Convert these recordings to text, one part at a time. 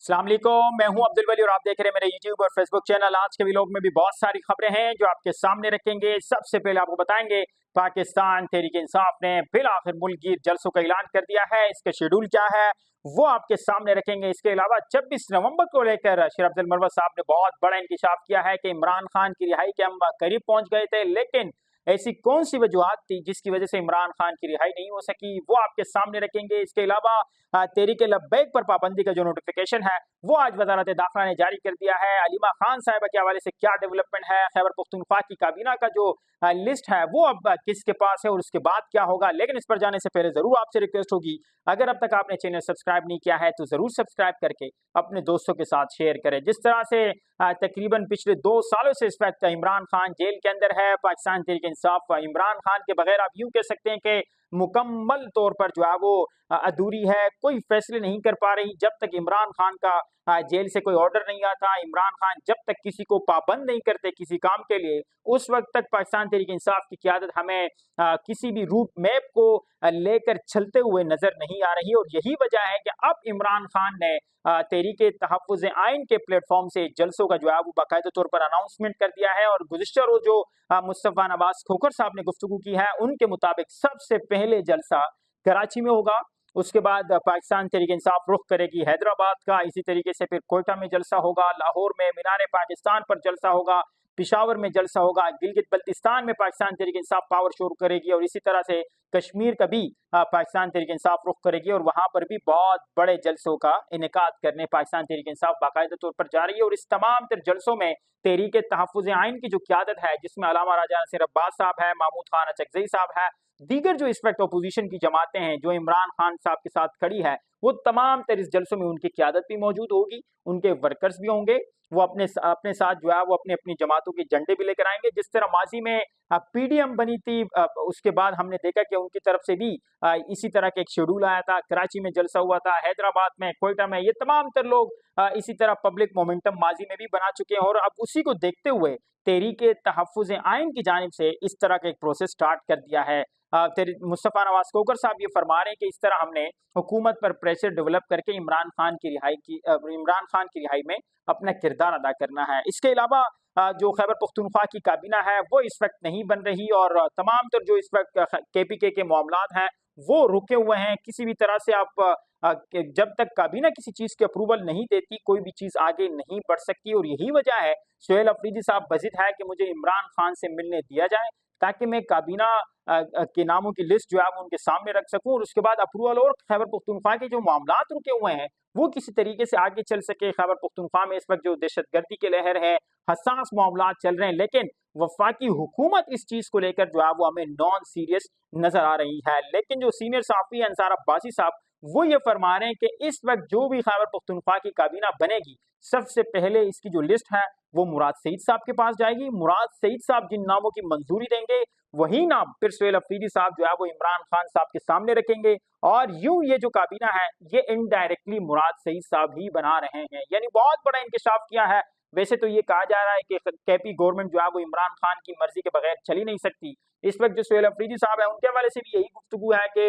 अस्सलाम वालेकुम, मैं हूं अब्दुल वली और आप देख रहे हैं मेरे यूट्यूब और फेसबुक चैनल। आज के व्लॉग में भी बहुत सारी खबरें हैं जो आपके सामने रखेंगे। सबसे पहले आपको बताएंगे पाकिस्तान तहरीक इंसाफ ने फिर आखिर मुल्कगीर जलसों का ऐलान कर दिया है। इसका शेड्यूल क्या है वो आपके सामने रखेंगे। इसके अलावा 26 नवंबर को लेकर शेर अब्दुल मरवत साहब ने बहुत बड़ा इंकशाफ किया है कि इमरान खान की रिहाई के हम करीब पहुंच गए थे, लेकिन ऐसी कौन सी वजूहत थी जिसकी वजह से इमरान खान की रिहाई नहीं हो सकी, वो आपके सामने रखेंगे। इसके अलावा तहरीक लब्बैक पर पाबंदी का जो नोटिफिकेशन है वो आज वजारत दाखिला ने जारी कर दिया है। अलीमा खान साहिबा के हवाले से क्या डेवलपमेंट है, खैबर पख्तूनख्वा की काबीना का जो लिस्ट है वो अब किसके पास है और उसके बाद क्या होगा। लेकिन इस पर जाने से पहले जरूर आपसे रिक्वेस्ट होगी, अगर अब तक आपने चैनल सब्सक्राइब नहीं किया है तो जरूर सब्सक्राइब करके अपने दोस्तों के साथ शेयर करें। जिस तरह से तकरीबन पिछले 2 सालों से इस वक्त इमरान खान जेल के अंदर है, पाकिस्तान तहरीक इंसाफ इमरान खान के बगैर आप यूं कह सकते हैं कि मुकम्मल तौर पर जो है वो अधूरी है, कोई फैसले नहीं कर पा रही। जब तक इमरान खान का जेल से कोई ऑर्डर नहीं आता, इमरान खान जब तक किसी को पाबंद नहीं करते किसी काम के लिए, उस वक्त तक पाकिस्तान तहरीक इंसाफ की क़यादत हमें किसी भी रूट मैप को लेकर चलते हुए नजर नहीं आ रही। और यही वजह है कि अब इमरान खान ने तहरीक तहफ़्फ़ुज़ आइन के प्लेटफॉर्म से जलसों का जो है वो बाकायदा तौर पर अनाउंसमेंट कर दिया है। और गुज़िश्ता रोज जो मुस्तफ़ा नवाज खोखर साहब ने गुफ्तगू की है उनके मुताबिक सबसे पहले जलसा कराची में होगा, उसके बाद पाकिस्तान तहरीक इंसाफ रुख करेगी हैदराबाद का, इसी तरीके से फिर कोयटा में जलसा होगा, लाहौर में मीनार पाकिस्तान पर जलसा होगा, पिशावर में जलसा होगा, गिलगित बल्तिस्तान में पाकिस्तान तहरीक इंसाफ पावर शुरू करेगी और इसी तरह से कश्मीर का भी पाकिस्तान तहरीक इंसाफ रुख करेगी और वहां पर भी बहुत बड़े जलसों का इनेकाद करने पाकिस्तान तहरीक इंसाफ बाकायदा तौर पर जा रही है। और इस तमाम तर जलसों में तहरीक तहफ़्फ़ुज़ आइन की जो क़यादत है, जिसमें अलामा राजा नसीर अब्बास साहब है, महमूद खान अचकज़ई साहब है, दीगर जो इस वक्त अपोजिशन की जमातें हैं जो इमरान खान साहब के साथ खड़ी है, वो तमाम तर इस जलसों में उनकी क़यादत भी मौजूद होगी, उनके वर्कर्स भी होंगे, वो अपने साथ जो है वो अपनी अपनी जमातों के झंडे भी लेकर आएंगे। जिस तरह माजी में पीडीएम बनी थी, उसके बाद हमने देखा कि उनकी तरफ से भी इसी तरह का एक शेड्यूल आया था, कराची में जलसा हुआ था, हैदराबाद में, कोयटा में, ये तमाम तर लोग इसी तरह पब्लिक मोमेंटम माजी में भी बना चुके हैं। और अब उसी को देखते हुए तहरीक तहफ़्फ़ुज़ आइन की जानिब से इस तरह का एक प्रोसेस स्टार्ट कर दिया है। मुस्तफ़ा नवाज खोखर साहब ये फरमा रहे हैं कि इस तरह हमने हुकूमत पर प्रेशर डेवलप करके इमरान खान की रिहाई में अपना किरदार अदा करना है। इसके अलावा जो खैबर पख्तूनख्वा की काबीना है वो इस वक्त नहीं बन रही और तमाम तर जो इस वक्त केपीके के मामलात हैं वो रुके हुए हैं। किसी भी तरह से आप जब तक काबीना किसी चीज की अप्रूवल नहीं देती कोई भी चीज आगे नहीं बढ़ सकती। और यही वजह है सोहेल अफरीदी साहब बजिद है कि मुझे इमरान खान से मिलने दिया जाए ताकि मैं काबीना के नामों की लिस्ट जो है वो उनके सामने रख सकूं और उसके बाद अप्रूवल और खैबर पख्तूनख्वा के जो मामलात रुके हुए हैं वो किसी तरीके से आगे चल सके। खैबर पख्तूनख्वा में इस वक्त जो दहशतगर्दी की लहर है, हसास मामलात चल रहे हैं, लेकिन वफाकी हुकूमत इस चीज को लेकर जो है वो हमें नॉन सीरियस नजर आ रही है। लेकिन जो सीनियर सहाफ़ी अंसार अब्बासी साहब वो ये फरमा रहे हैं कि इस वक्त जो भी खैबर पख्तूनख्वा की काबीना बनेगी सबसे पहले इसकी जो लिस्ट है वो मुराद सईद साहब के पास जाएगी। मुराद सईद साहब जिन नामों की मंजूरी देंगे वही नाम फिर सोहेल अफरीदी साहब जो है वो इमरान खान साहब के सामने रखेंगे और यूं ये जो काबीना है ये इनडायरेक्टली मुराद सईद साहब ही बना रहे हैं, यानी बहुत बड़ा इंकशाफ किया है। वैसे तो ये कहा जा रहा है कि केपी गवर्नमेंट जो है वो इमरान खान की मर्जी के बगैर चल ही नहीं सकती। इस वक्त जो सोहेल अफरीदी साहब है उनके हवाले से भी यही गुफ्तगू है कि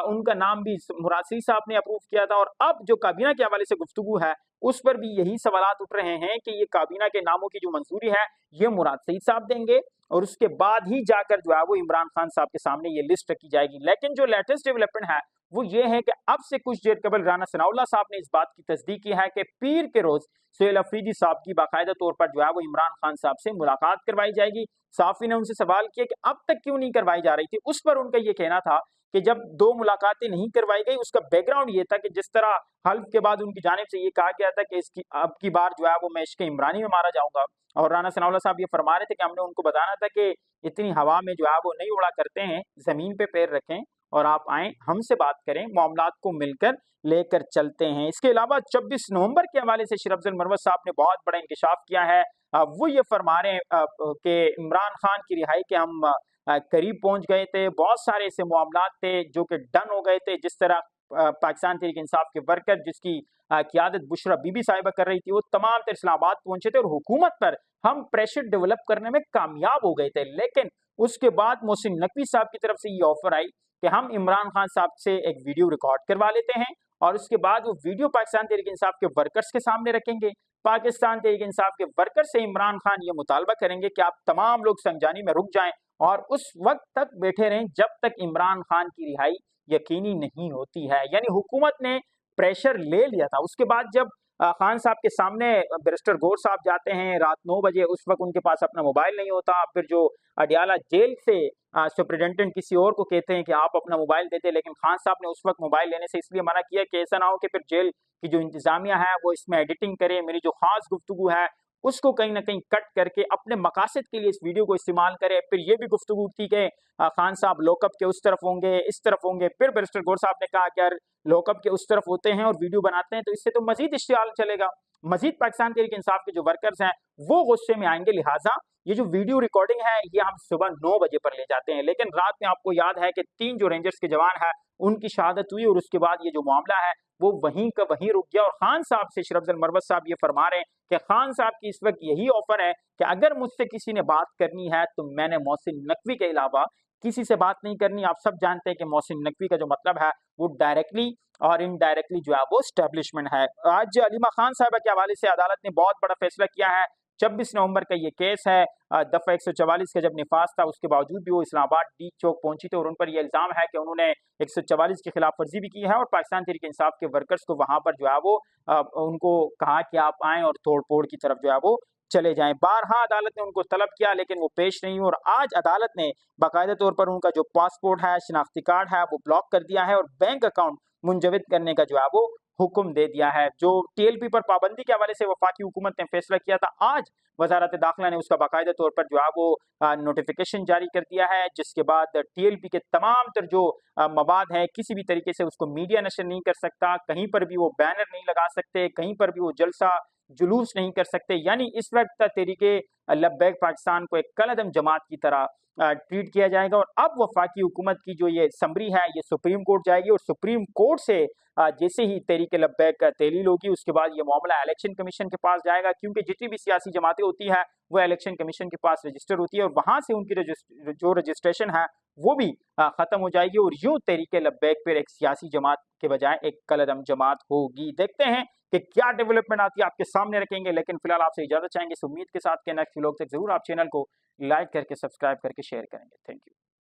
उनका नाम भी मुराद सईद साहब ने अप्रूव किया था और अब जो काबीना के हवाले से गुफ्तगू है उस पर भी यही सवालात उठ रहे हैं कि ये काबीना के नामों की जो मंजूरी है ये मुराद सईद साहब देंगे और उसके बाद ही जाकर जो है वो इमरान खान साहब के सामने ये लिस्ट रखी जाएगी। लेकिन जो लेटेस्ट डेवलपमेंट है वो ये है कि अब से कुछ देर कबल राना सनाउल्लाह साहब ने इस बात की तस्दीक की है कि पीर के रोज सोहेल अफरीदी साहब की बाकायदा तौर पर जो है वो इमरान खान साहब से मुलाकात करवाई जाएगी। साफी ने उनसे सवाल किया कि अब तक क्यों नहीं करवाई जा रही थी, उस पर उनका ये कहना था कि जब 2 मुलाकातें नहीं करवाई गई उसका बैकग्राउंड ये था कि जिस तरह हल्फ के बाद उनकी जानिब से ये कहा गया था कि इसकी अब की बार जो है वो मैं इश्क इमरानी में मारा जाऊंगा। और राना सनाउल्लाह साहब ये फरमा रहे थे कि हमने उनको बताना था कि इतनी हवा में जो है वो नहीं उड़ा करते हैं, जमीन पे पैर रखें और आप आए हमसे बात करें, मामलात को मिलकर लेकर चलते हैं। इसके अलावा 26 नवंबर के हवाले से शेर अब्दुल मरवत साहब ने बहुत बड़ा इंकशाफ किया है। वो ये फरमा रहे हैं कि इमरान खान की रिहाई के हम करीब पहुंच गए थे, बहुत सारे ऐसे मामलात थे जो कि डन हो गए थे। जिस तरह पाकिस्तान तहरीक इंसाफ के वर्कर जिसकी क़यादत बुशरा बीबी साहिबा कर रही थी वो तमाम तर इस्लामाबाद पहुंचे थे और हुकूमत पर हम प्रेशर डेवलप करने में कामयाब हो गए थे। लेकिन उसके बाद मोहसिन नकवी साहब की तरफ से ये ऑफर आई कि हम इमरान खान साहब से एक वीडियो रिकॉर्ड करवा लेते हैं और उसके बाद वो वीडियो पाकिस्तान तहरीक इंसाफ के वर्कर्स के सामने रखेंगे। पाकिस्तान तहरीक इंसाफ के वर्कर से इमरान खान ये मुतालबा करेंगे कि आप तमाम लोग संगजानी में रुक जाएं और उस वक्त तक बैठे रहें जब तक इमरान खान की रिहाई यकीनी नहीं होती है। यानी हुकूमत ने प्रेशर ले लिया था। उसके बाद जब खान साहब के सामने बैरिस्टर गौर साहब जाते हैं रात 9 बजे, उस वक्त उनके पास अपना मोबाइल नहीं होता। फिर जो अडियाला जेल से सुप्रिटेंडेंट किसी और को कहते हैं कि आप अपना मोबाइल देते, लेकिन खान साहब ने उस वक्त मोबाइल लेने से इसलिए मना किया कि ऐसा ना हो कि फिर जेल की जो इंतजामिया है वो इसमें एडिटिंग करे, मेरी जो खास गुफ्तगू है उसको कहीं ना कहीं कट करके अपने मकासद के लिए इस वीडियो को इस्तेमाल करे। फिर ये भी गुफ्तगू थी कि खान साहब लॉकअप के उस तरफ होंगे, इस तरफ होंगे। फिर बैरिस्टर गौर साहब ने कहा कि यार लॉकअप के उस तरफ होते हैं और वीडियो बनाते हैं तो इससे तो मजीद इश्तिहाल चलेगा, मजीद पाकिस्तान तहरीक इंसाफ के जो वर्कर्स हैं वो गुस्से में आएंगे। लिहाजा ये जो वीडियो रिकॉर्डिंग है ये हम सुबह 9 बजे पर ले जाते हैं, लेकिन रात में आपको याद है कि 3 जो रेंजर्स के जवान हैं उनकी शहादत हुई और उसके बाद ये जो मामला है वो वहीं का वहीं रुक गया। और खान साहब से शरफ अफजल मरवत साहब ये फरमा रहे हैं कि खान साहब की इस वक्त यही ऑफर है कि अगर मुझसे किसी ने बात करनी है तो मैंने मोहसिन नकवी के अलावा किसी से बात नहीं करनी। आप सब जानते हैं कि मोहसिन नकवी का जो मतलब है वो डायरेक्टली और इनडायरेक्टली जो है वो स्टैब्लिशमेंट है। आज अलीमा खान साहबा के हवाले से अदालत ने बहुत बड़ा फैसला किया है। 26 नवंबर का ये केस है। दफा 144 का जब निफाज था उसके बावजूद भी वो इस्लामाबाद डी चौक पहुंची थी और उन पर यह इल्जाम है कि उन्होंने 144 की खिलाफ वर्जी भी की है और पाकिस्तान तहरीक इंसाफ के वर्कर्स को वहां पर जो है वो उनको कहा कि आप आएं और तोड़ फोड़ की तरफ जो है वो चले जाएं। बारहा अदालत ने उनको तलब किया लेकिन वो पेश नहीं हुए और आज अदालत ने बाकायदा तौर पर उनका जो पासपोर्ट है, शिनाख्ती कार्ड है वो ब्लॉक कर दिया है और बैंक अकाउंट मुंजविद करने का जो है वो हुक्म दे दिया है। जो टीएलपी पर पाबंदी के हवाले से वफाकी हुकूमत ने फैसला किया था, आज वजारत दाखिला ने उसका बाकायदा तौर पर जो है वो नोटिफिकेशन जारी कर दिया है, जिसके बाद टीएलपी के तमाम तर जो मवाद हैं किसी भी तरीके से उसको मीडिया नशर नहीं कर सकता, कहीं पर भी वो बैनर नहीं लगा सकते, कहीं पर भी वो जलसा जुलूस नहीं कर सकते। यानी इस वक्त तहरीके लब्बैक पाकिस्तान को एक कलअदम जमात की तरह ट्रीट किया जाएगा। और अब वफाकी हुकूमत की जो ये समरी है ये सुप्रीम कोर्ट जाएगी और सुप्रीम कोर्ट से जैसे ही तहरीके लब्बैक तहलील होगी उसके बाद ये मामला इलेक्शन कमीशन के पास जाएगा, क्योंकि जितनी भी सियासी जमातें होती हैं वो इलेक्शन कमीशन के पास रजिस्टर होती है और वहां से उनकी जो रजिस्ट्रेशन है वो भी खत्म हो जाएगी और यूं तहरीके लब्बैक पर एक सियासी जमात के बजाय एक कलअदम जमात होगी। देखते हैं कि क्या डेवलपमेंट आती है, आपके सामने रखेंगे। लेकिन फिलहाल आपसे इजाजत चाहेंगे इस उम्मीद के साथ कि नेक्स्ट व्लॉग तक जरूर आप चैनल को लाइक करके सब्सक्राइब करके शेयर करेंगे। Thank you.